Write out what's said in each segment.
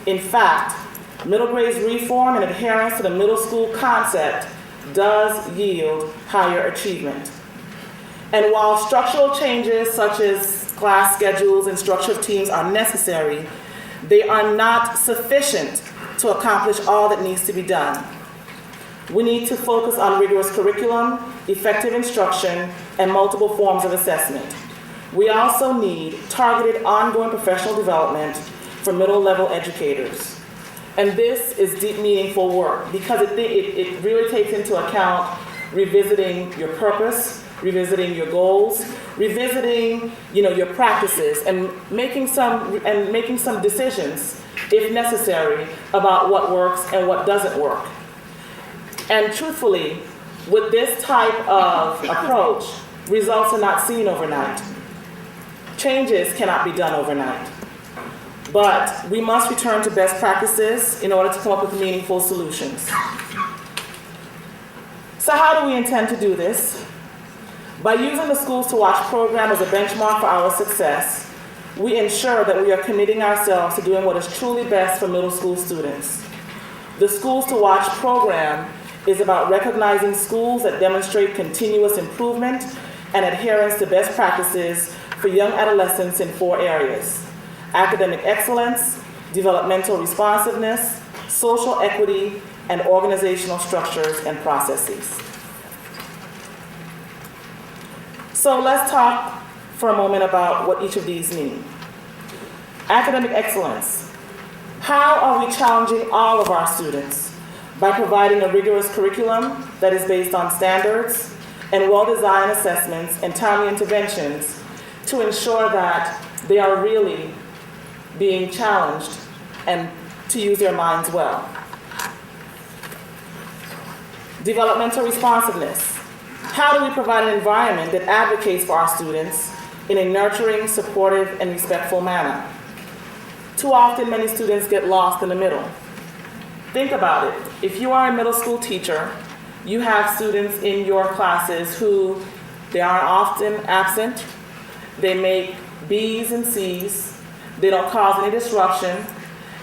In fact, middle grades reform and adherence to the middle school concept does yield higher achievement. And while structural changes such as class schedules and structure of teams are necessary, they are not sufficient to accomplish all that needs to be done. We need to focus on rigorous curriculum, effective instruction, and multiple forms of assessment. We also need targeted ongoing professional development for middle-level educators. And this is deep, meaningful work because it really takes into account revisiting your purpose, revisiting your goals, revisiting, your practices, and making some decisions, if necessary, about what works and what doesn't work. And truthfully, with this type of approach, results are not seen overnight. Changes cannot be done overnight. But we must return to best practices in order to come up with meaningful solutions. So how do we intend to do this? By using the Schools to Watch program as a benchmark for our success, we ensure that we are committing ourselves to doing what is truly best for middle school students. The Schools to Watch program is about recognizing schools that demonstrate continuous improvement and adherence to best practices for young adolescents in 4 areas: academic excellence, developmental responsiveness, social equity, and organizational structures and processes. So let's talk for a moment about what each of these mean. Academic excellence. How are we challenging all of our students? By providing a rigorous curriculum that is based on standards and well-designed assessments and timely interventions to ensure that they are really being challenged and to use their minds well. Developmental responsiveness. How do we provide an environment that advocates for our students in a nurturing, supportive, and respectful manner? Too often, many students get lost in the middle. Think about it. If you are a middle school teacher, you have students in your classes who they are often absent, they make B's and C's, they don't cause any disruption,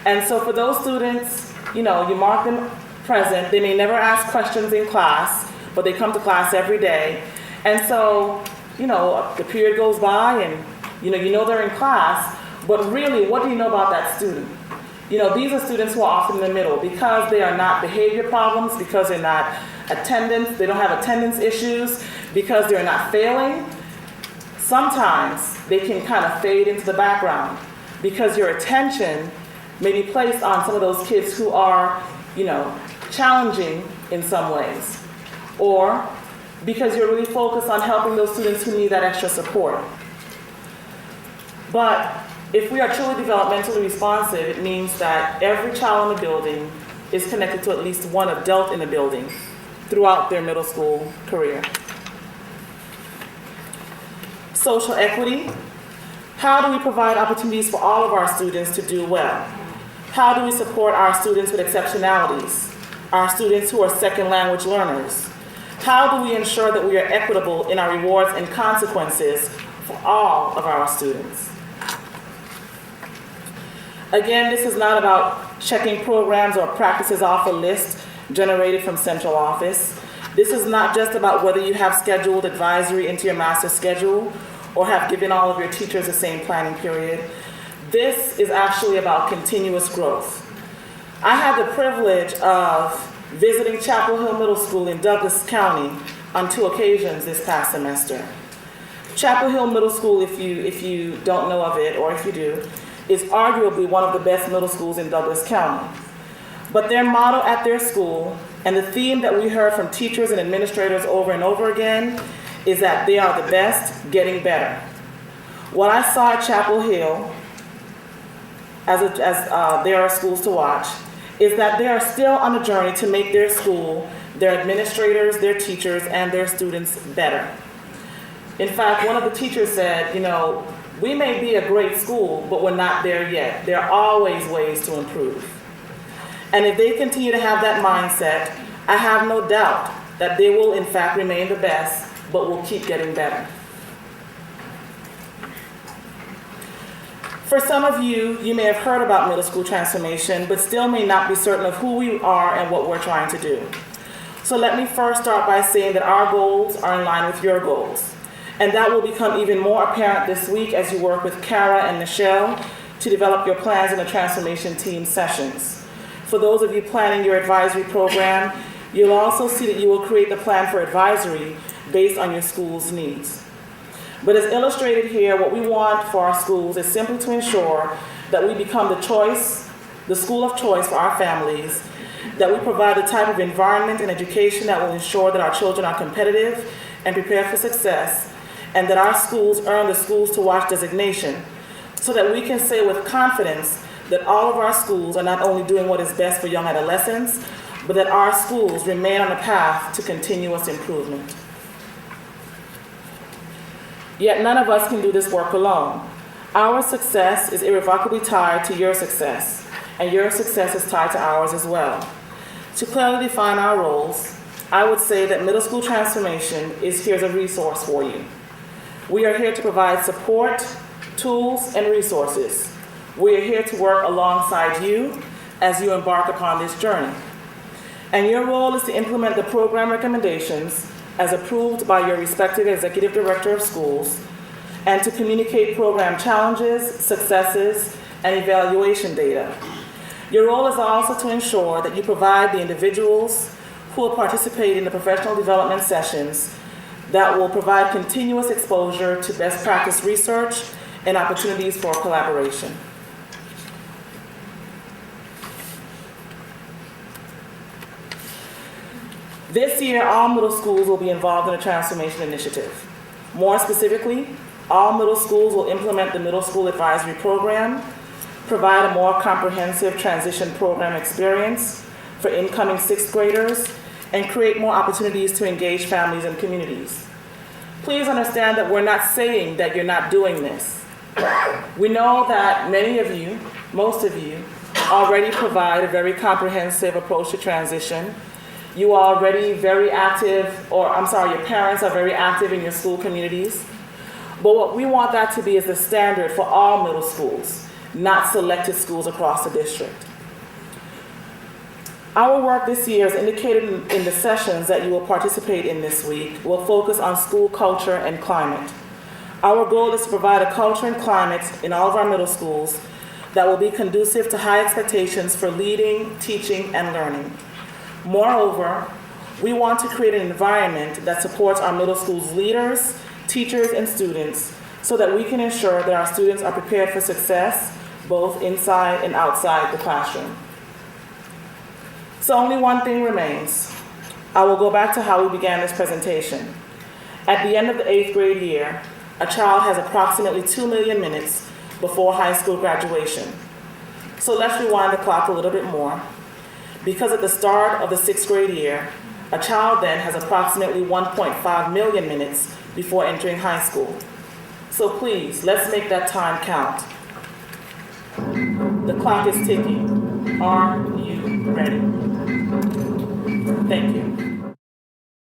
and so for those students, you mark them present, they may never ask questions in class, but they come to class every day, and so, the period goes by and, they're in class, but really, what do you know about that student? These are students who are often in the middle because they are not behavior problems, because they're not they don't have attendance issues, because they're not failing. Sometimes they can kind of fade into the background because your attention may be placed on some of those kids who are, challenging in some ways, or because you're really focused on helping those students who need that extra support. But if we are truly developmentally responsive, it means that every child in the building is connected to at least one adult in the building throughout their middle school career. Social equity. How do we provide opportunities for all of our students to do well? How do we support our students with exceptionalities, our students who are second language learners? How do we ensure that we are equitable in our rewards and consequences for all of our students? Again, this is not about checking programs or practices off a list generated from central office. This is not just about whether you have scheduled advisory into your master schedule or have given all of your teachers the same planning period. This is actually about continuous growth. I had the privilege of visiting Chapel Hill Middle School in Douglas County on 2 occasions this past semester. Chapel Hill Middle School, if you don't know of it, or if you do, is arguably one of the best middle schools in Douglas County. But their motto at their school, and the theme that we heard from teachers and administrators over and over again, is that they are the best, getting better. What I saw at Chapel Hill, as there are schools to watch, is that they are still on a journey to make their school, their administrators, their teachers, and their students better. In fact, one of the teachers said, we may be a great school, but we're not there yet. There are always ways to improve. And if they continue to have that mindset, I have no doubt that they will in fact remain the best, but will keep getting better. For For some of you, you may have heard about middle school transformation, but still may not be certain of who we are and what we're trying to do. So let me first start by saying that our goals are in line with your goals. And that will become even more apparent this week as you work with Kara and Michelle to develop your plans in the transformation team sessions. For those of you planning your advisory program, you'll also see that you will create the plan for advisory based on your school's needs. But as illustrated here, what we want for our schools is simply to ensure that we become the school of choice for our families, that we provide the type of environment and education that will ensure that our children are competitive and prepared for success, and that our schools earn the Schools to Watch designation, so that we can say with confidence that all of our schools are not only doing what is best for young adolescents, but that our schools remain on a path to continuous improvement. Yet none of us can do this work alone. Our success is irrevocably tied to your success, and your success is tied to ours as well. To clearly define our roles, I would say that middle school transformation is here as a resource for you. We are here to provide support, tools, and resources. We are here to work alongside you as you embark upon this journey. And your role is to implement the program recommendations as approved by your respective executive director of schools, and to communicate program challenges, successes, and evaluation data. Your role is also to ensure that you provide the individuals who will participate in the professional development sessions that will provide continuous exposure to best practice research and opportunities for collaboration. This year, all middle schools will be involved in a transformation initiative. More specifically, all middle schools will implement the Middle School Advisory Program, provide a more comprehensive transition program experience for incoming sixth graders, and create more opportunities to engage families and communities. Please understand that we're not saying that you're not doing this. We know that many of you, most of you, already provide a very comprehensive approach to transition. You are already very active, your parents are very active in your school communities. But what we want that to be is the standard for all middle schools, not selected schools across the district. Our work this year, as indicated in the sessions that you will participate in this week, will focus on school culture and climate. Our goal is to provide a culture and climate in all of our middle schools that will be conducive to high expectations for leading, teaching, and learning. Moreover, we want to create an environment that supports our middle school's leaders, teachers, and students so that we can ensure that our students are prepared for success both inside and outside the classroom. So only one thing remains. I will go back to how we began this presentation. At the end of the 8th grade year, a child has approximately 2 million minutes before high school graduation. So let's rewind the clock a little bit more. Because at the start of the 6th grade year, a child then has approximately 1.5 million minutes before entering high school. So please, let's make that time count. The clock is ticking. Are you ready? Thank you.